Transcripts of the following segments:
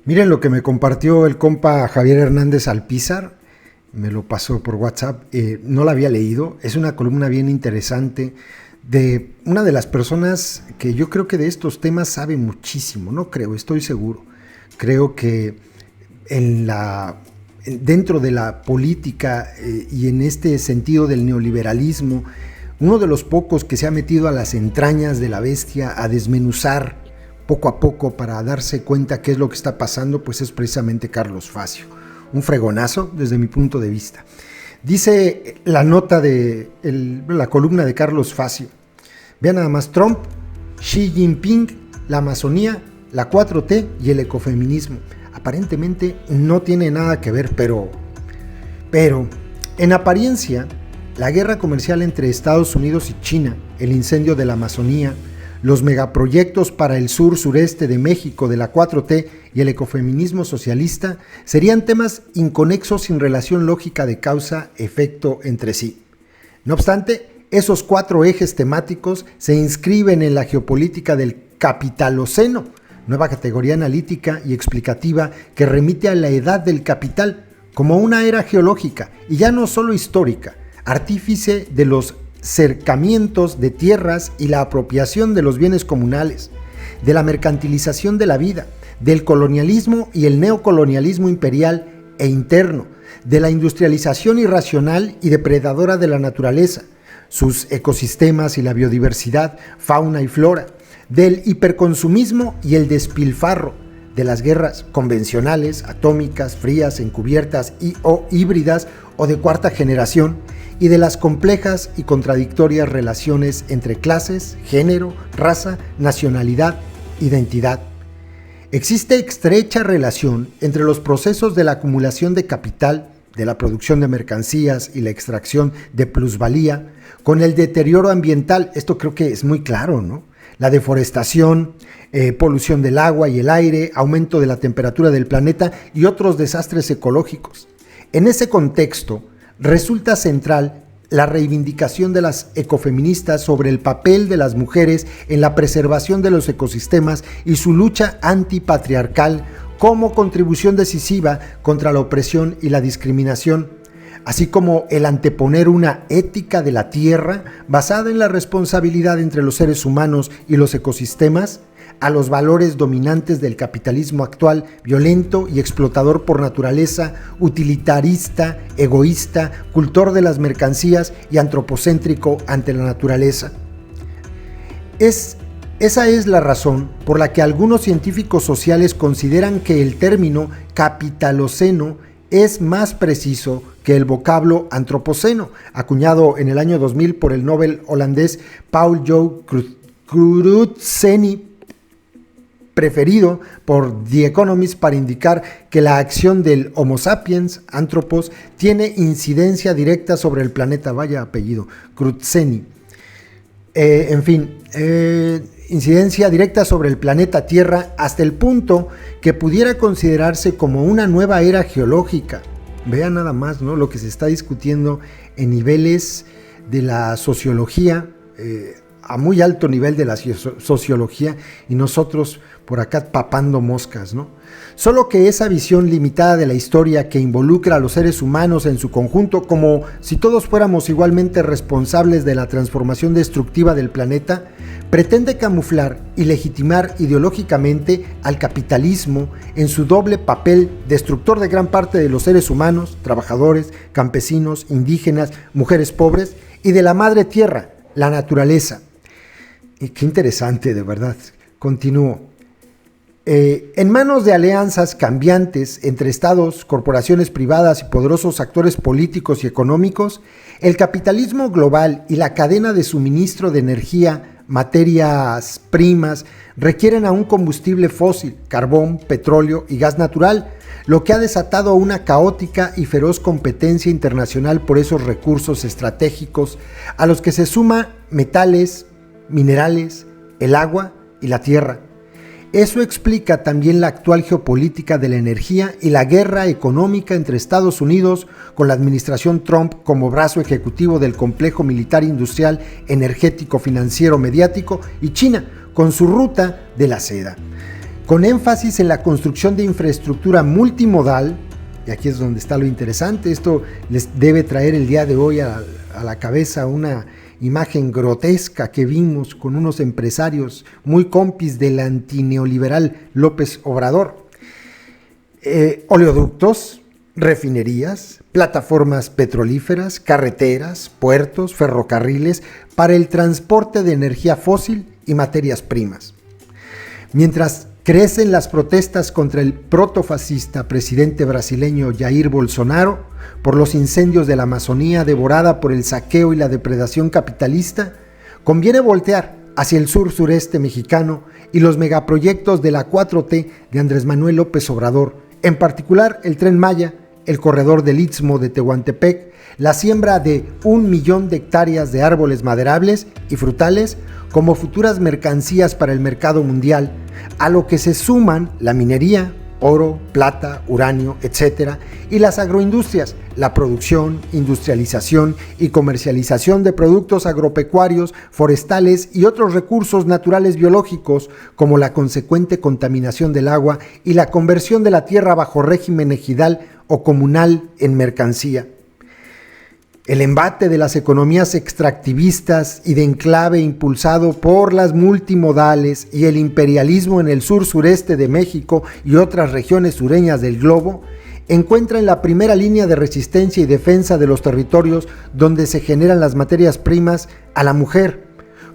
Miren lo que me compartió el compa Javier Hernández Alpizar, me lo pasó por WhatsApp, no la había leído, es una columna bien interesante de una de las personas que yo creo que de estos temas sabe muchísimo, no creo, estoy seguro, creo que dentro de la política y en este sentido del neoliberalismo, uno de los pocos que se ha metido a las entrañas de la bestia a desmenuzar poco a poco para darse cuenta qué es lo que está pasando, pues es precisamente Carlos Facio. Un fregonazo desde mi punto de vista. Dice la nota de la columna de Carlos Facio. Vean nada más: Trump, Xi Jinping, la Amazonía, la 4T y el ecofeminismo. Aparentemente no tiene nada que ver, pero en apariencia, la guerra comercial entre Estados Unidos y China, el incendio de la Amazonía, los megaproyectos para el sur-sureste de México de la 4T y el ecofeminismo socialista serían temas inconexos sin relación lógica de causa-efecto entre sí. No obstante, esos cuatro ejes temáticos se inscriben en la geopolítica del capitaloceno, nueva categoría analítica y explicativa que remite a la edad del capital como una era geológica y ya no solo histórica, artífice de los cercamientos de tierras y la apropiación de los bienes comunales, de la mercantilización de la vida, del colonialismo y el neocolonialismo imperial e interno, de la industrialización irracional y depredadora de la naturaleza, sus ecosistemas y la biodiversidad, fauna y flora, del hiperconsumismo y el despilfarro, de las guerras convencionales, atómicas, frías, encubiertas o híbridas o de cuarta generación, y de las complejas y contradictorias relaciones entre clases, género, raza, nacionalidad, identidad. Existe estrecha relación entre los procesos de la acumulación de capital, de la producción de mercancías y la extracción de plusvalía, con el deterioro ambiental. Esto creo que es muy claro, ¿no? La deforestación, polución del agua y el aire, aumento de la temperatura del planeta y otros desastres ecológicos. En ese contexto, resulta central la reivindicación de las ecofeministas sobre el papel de las mujeres en la preservación de los ecosistemas y su lucha antipatriarcal como contribución decisiva contra la opresión y la discriminación, así como el anteponer una ética de la tierra basada en la responsabilidad entre los seres humanos y los ecosistemas a los valores dominantes del capitalismo actual, violento y explotador por naturaleza, utilitarista, egoísta, cultor de las mercancías y antropocéntrico ante la naturaleza. Esa es la razón por la que algunos científicos sociales consideran que el término capitaloceno es más preciso que el vocablo antropoceno, acuñado en el año 2000 por el Nobel holandés Paul Jo Crutzen, preferido por The Economist para indicar que la acción del Homo sapiens, Anthropos, tiene incidencia directa sobre el planeta. Vaya apellido, Crutzen. Incidencia directa sobre el planeta Tierra hasta el punto que pudiera considerarse como una nueva era geológica. Vean nada más, ¿no?, lo que se está discutiendo en niveles de la sociología, a muy alto nivel de la sociología, y nosotros por acá papando moscas, ¿no? Solo que esa visión limitada de la historia que involucra a los seres humanos en su conjunto, como si todos fuéramos igualmente responsables de la transformación destructiva del planeta, pretende camuflar y legitimar ideológicamente al capitalismo en su doble papel destructor de gran parte de los seres humanos, trabajadores, campesinos, indígenas, mujeres pobres, y de la madre tierra, la naturaleza. Y qué interesante, de verdad. Continúo. En manos de alianzas cambiantes entre estados, corporaciones privadas y poderosos actores políticos y económicos, el capitalismo global y la cadena de suministro de energía, materias primas, requieren a un combustible fósil, carbón, petróleo y gas natural, lo que ha desatado una caótica y feroz competencia internacional por esos recursos estratégicos, a los que se suma metales, minerales, el agua y la tierra. Eso explica también la actual geopolítica de la energía y la guerra económica entre Estados Unidos, con la administración Trump como brazo ejecutivo del complejo militar industrial, energético, financiero, mediático, y China con su ruta de la seda. con énfasis en la construcción de infraestructura multimodal, y aquí es donde está lo interesante. Esto les debe traer el día de hoy a la cabeza una imagen grotesca que vimos con unos empresarios muy compis del antineoliberal López Obrador. Oleoductos, refinerías, plataformas petrolíferas, carreteras, puertos, ferrocarriles para el transporte de energía fósil y materias primas. Mientras crecen las protestas contra el protofascista presidente brasileño Jair Bolsonaro por los incendios de la Amazonía devorada por el saqueo y la depredación capitalista, conviene voltear hacia el sur-sureste mexicano y los megaproyectos de la 4T de Andrés Manuel López Obrador, en particular el Tren Maya, el corredor del Istmo de Tehuantepec, la siembra de 1 millón de hectáreas de árboles maderables y frutales como futuras mercancías para el mercado mundial, a lo que se suman la minería, oro, plata, uranio, etc., y las agroindustrias, la producción, industrialización y comercialización de productos agropecuarios, forestales y otros recursos naturales biológicos, como la consecuente contaminación del agua y la conversión de la tierra bajo régimen ejidal o comunal en mercancía. El embate de las economías extractivistas y de enclave impulsado por las multimodales y el imperialismo en el sur-sureste de México y otras regiones sureñas del globo encuentra en la primera línea de resistencia y defensa de los territorios donde se generan las materias primas a la mujer,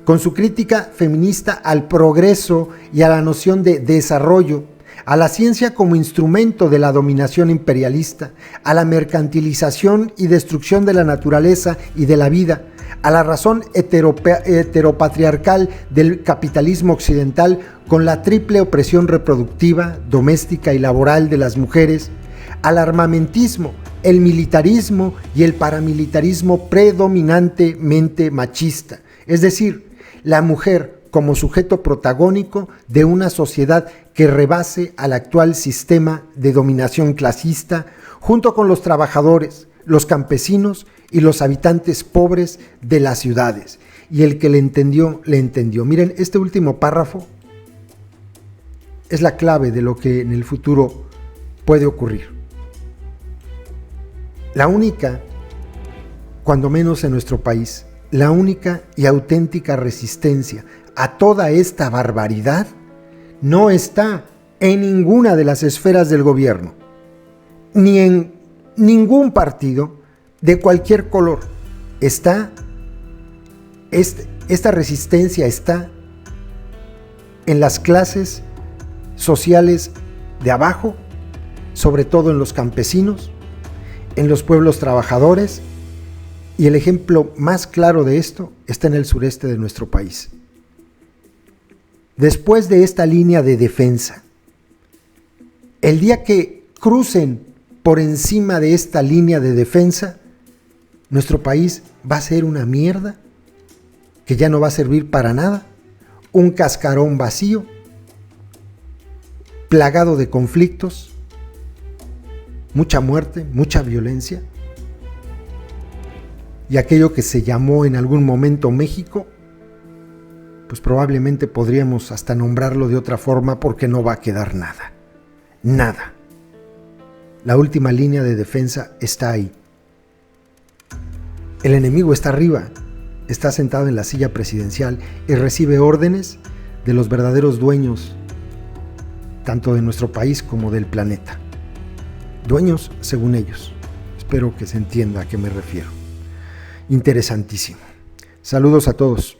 con su crítica feminista al progreso y a la noción de desarrollo, a la ciencia como instrumento de la dominación imperialista, a la mercantilización y destrucción de la naturaleza y de la vida, a la razón heteropatriarcal del capitalismo occidental con la triple opresión reproductiva, doméstica y laboral de las mujeres, al armamentismo, el militarismo y el paramilitarismo predominantemente machista, es decir, la mujer como sujeto protagónico de una sociedad que rebase al actual sistema de dominación clasista, junto con los trabajadores, los campesinos y los habitantes pobres de las ciudades. Y el que le entendió, le entendió. Miren, este último párrafo es la clave de lo que en el futuro puede ocurrir. La única, cuando menos en nuestro país, la única y auténtica resistencia a toda esta barbaridad no está en ninguna de las esferas del gobierno, ni en ningún partido de cualquier color. Esta resistencia está en las clases sociales de abajo, sobre todo en los campesinos, en los pueblos trabajadores, y el ejemplo más claro de esto está en el sureste de nuestro país. Después de esta línea de defensa, el día que crucen por encima de esta línea de defensa, nuestro país va a ser una mierda que ya no va a servir para nada, un cascarón vacío, plagado de conflictos, mucha muerte, mucha violencia, y aquello que se llamó en algún momento México, pues probablemente podríamos hasta nombrarlo de otra forma, porque no va a quedar nada. Nada. La última línea de defensa está ahí. El enemigo está arriba, está sentado en la silla presidencial y recibe órdenes de los verdaderos dueños, tanto de nuestro país como del planeta. Dueños según ellos. Espero que se entienda a qué me refiero. Interesantísimo. Saludos a todos.